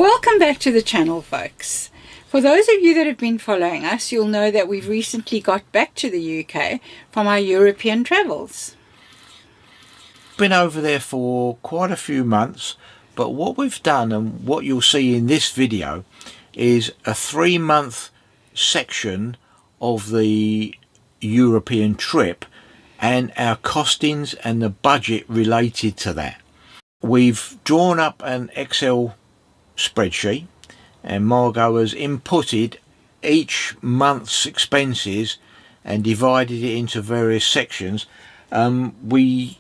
Welcome back to the channel, folks. For those of you that have been following us, you'll know that we've recently got back to the UK from our European travels. Been over there for quite a few months, but what we've done and what you'll see in this video is a 3-month section of the European trip and our costings and the budget related to that. We've drawn up an Excel spreadsheet and Margot has inputted each month's expenses and divided it into various sections. We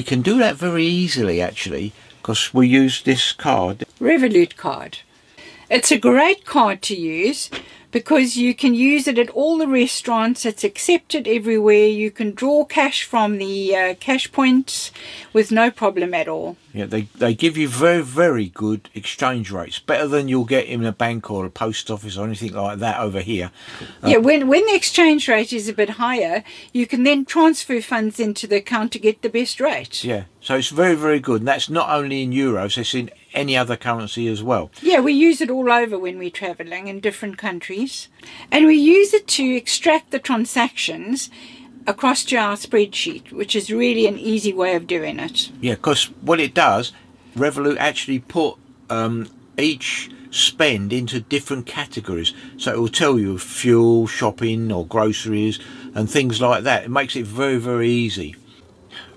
can do that very easily actually, because we use this card, Revolut card. It's a great card to use because you can use it at all the restaurants. It's accepted everywhere. You can draw cash from the cash points with no problem at all. Yeah, they give you very good exchange rates, better than you'll get in a bank or a post office or anything like that over here. Yeah, when the exchange rate is a bit higher, you can then transfer funds into the account to get the best rate. Yeah, so it's very good, and that's not only in euros, it's in any other currency as well. Yeah, we use it all over when we're traveling in different countries, and we use it to extract the transactions across to our spreadsheet, which is really an easy way of doing it. Yeah, because what it does, Revolut actually put each spend into different categories, so it will tell you fuel, shopping or groceries and things like that. It makes it very easy,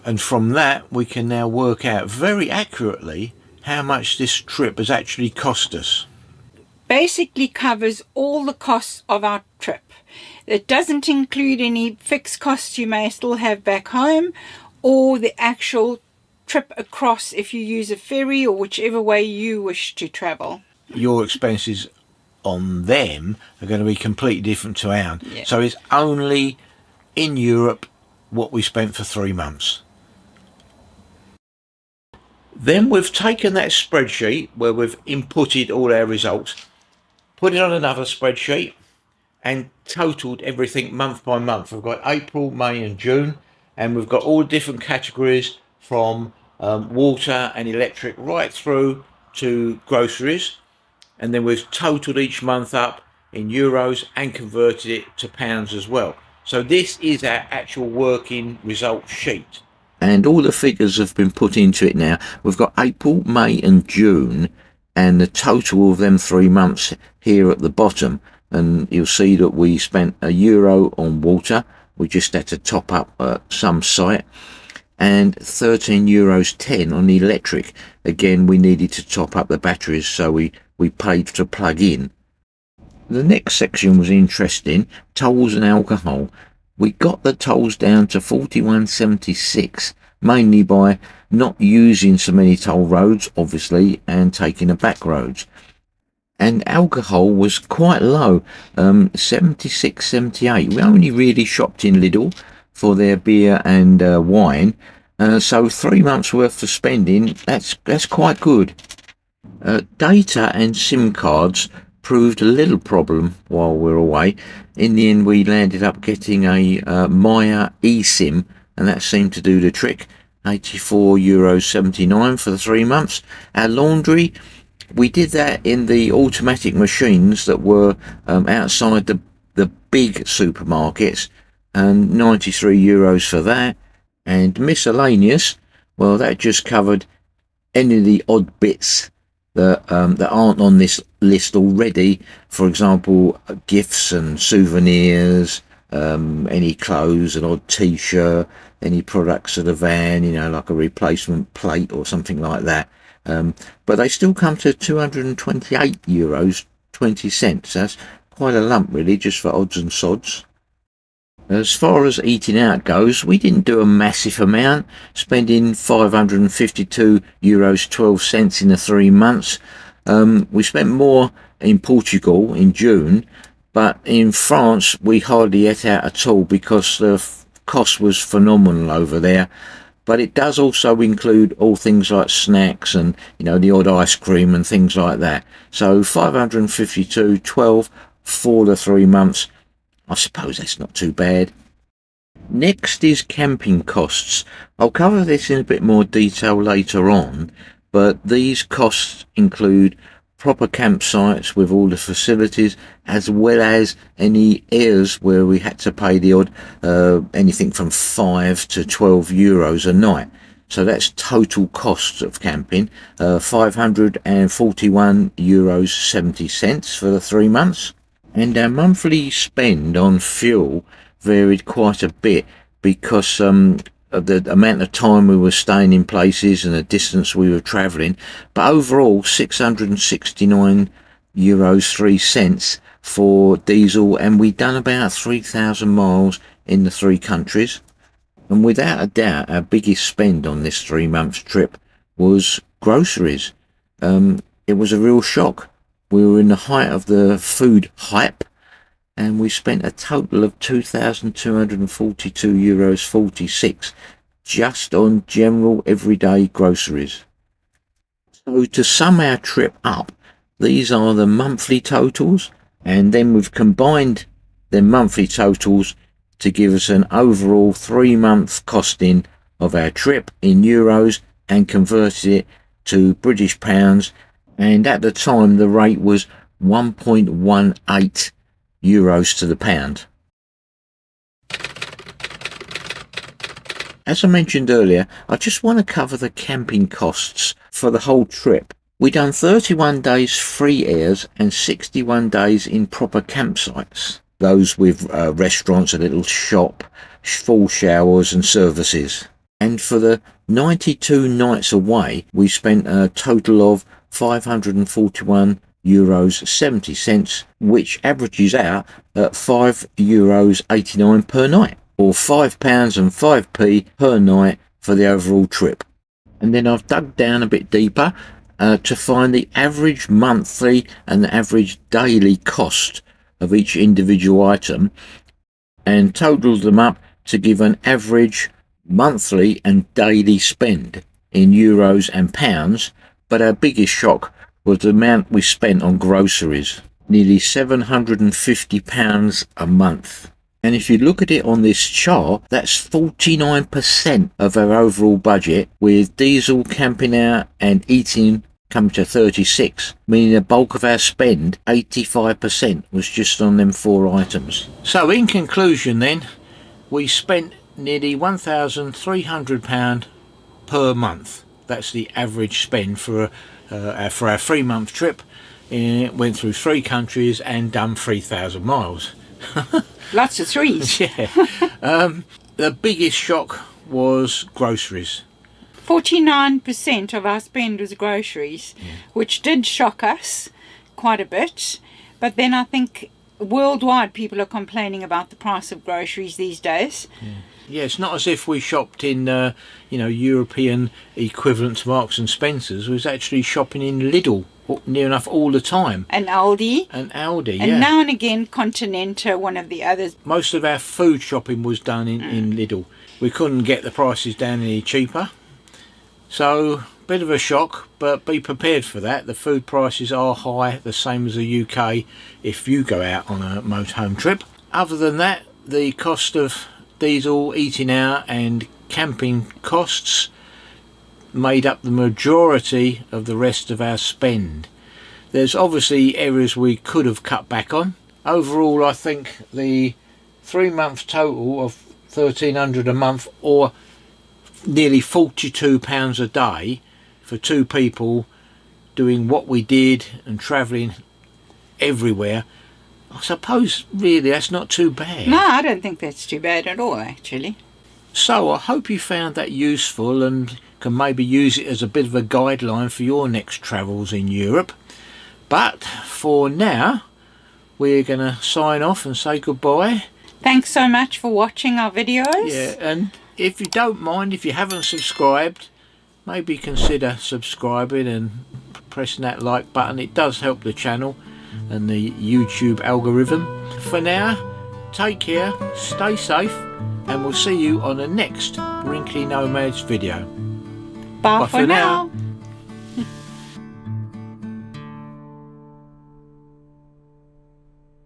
and from that we can now work out very accurately how much this trip has actually cost us. Basically covers all the costs of our trip. It doesn't include any fixed costs you may still have back home, or the actual trip across if you use a ferry or whichever way you wish to travel. Your expenses on them are going to be completely different to ours. Yeah. So it's only in Europe what we spent for 3 months. Then we've taken that spreadsheet where we've inputted all our results, put it on another spreadsheet and totaled everything month by month. We've got April, May and June, and we've got all different categories from water and electric right through to groceries, and then we've totaled each month up in euros and converted it to pounds as well. So this is our actual working result sheet. And all the figures have been put into it now. We've got April, May and June, and the total of them 3 months here at the bottom. And you'll see that we spent €1 on water. We just had to top up at some site. And €13.10 on the electric. Again, we needed to top up the batteries, so we paid to plug in. The next section was interesting, tolls and alcohol. We got the tolls down to 41.76, mainly by not using so many toll roads, obviously, and taking the back roads. And alcohol was quite low, 76.78. We only really shopped in Lidl for their beer and wine, so 3 months worth of spending, that's quite good. Data and SIM cards proved a little problem while we were away. In the end we landed up getting a Maya eSIM, and that seemed to do the trick. €84.79 for the 3 months. Our laundry, we did that in the automatic machines that were outside the big supermarkets, and €93 for that. And miscellaneous, well, that just covered any of the odd bits that aren't on this list already. For example, gifts and souvenirs, any clothes, an odd t-shirt, any products of the van, you know, like a replacement plate or something like that. But they still come to €228.20. That's quite a lump really, just for odds and sods. As far as eating out goes, we didn't do a massive amount, spending €552.12 in the 3 months. We spent more in Portugal in June, but in France we hardly ate out at all because the cost was phenomenal over there. But it does also include all things like snacks and, you know, the odd ice cream and things like that. So €552.12 for the 3 months. I suppose that's not too bad. Next is camping costs. I'll cover this in a bit more detail later on, but these costs include proper campsites with all the facilities, as well as any airs where we had to pay the odd anything from 5 to 12 euros a night. So that's total costs of camping, 541 euros 70 cents for the 3 months. And our monthly spend on fuel varied quite a bit because of the amount of time we were staying in places and the distance we were travelling. But overall, 669 euros 3 cents for diesel, and we'd done about 3,000 miles in the 3 countries. And without a doubt, our biggest spend on this 3 month trip was groceries. It was a real shock. We were in the height of the food hype, and we spent a total of 2,242 euros 46 just on general everyday groceries. So to sum our trip up, these are the monthly totals, and then we've combined the monthly totals to give us an overall 3 month costing of our trip in euros and converted it to British pounds, and at the time the rate was 1.18 euros to the pound. As I mentioned earlier, I just want to cover the camping costs for the whole trip. We done 31 days free airs and 61 days in proper campsites. Those with restaurants, a little shop, full showers and services. And for the 92 nights away, we spent a total of 541 euros 70 cents, which averages out at 5 euros 89 per night, or £5 and 5p per night for the overall trip. And then I've dug down a bit deeper to find the average monthly and the average daily cost of each individual item, and totaled them up to give an average monthly and daily spend in euros and pounds. But our biggest shock was the amount we spent on groceries, nearly £750 a month. And if you look at it on this chart, that's 49% of our overall budget, with diesel, camping out and eating come to 36, meaning the bulk of our spend, 85%, was just on them 4 items. So in conclusion then, we spent nearly £1,300 per month. That's the average spend for our 3 month trip. It went through 3 countries and done 3,000 miles. Lots of threes. Yeah. The biggest shock was groceries. 49% of our spend was groceries, which did shock us quite a bit. But then I think worldwide people are complaining about the price of groceries these days. Yeah, it's not as if we shopped in, European equivalent to Marks and Spencer's. We was actually shopping in Lidl near enough all the time. And Aldi. And Aldi, and now and again Continental, one of the others. Most of our food shopping was done in Lidl. We couldn't get the prices down any cheaper. So, bit of a shock, but be prepared for that. The food prices are high, the same as the UK if you go out on a motorhome trip. Other than that, the cost of diesel, eating out and camping costs made up the majority of the rest of our spend. There's obviously areas we could have cut back on. Overall, I think the 3 month total of £1,300 a month, or nearly £42 a day for 2 people doing what we did and travelling everywhere, I suppose really that's not too bad. No, I don't think that's too bad at all, actually. So I hope you found that useful and can maybe use it as a bit of a guideline for your next travels in Europe. But for now, we're going to sign off and say goodbye. Thanks so much for watching our videos. Yeah, and if you don't mind, if you haven't subscribed, maybe consider subscribing and pressing that like button. It does help the channel and the YouTube algorithm. For now, take care, stay safe, and we'll see you on the next Wrinkly Nomads video. Bye for now.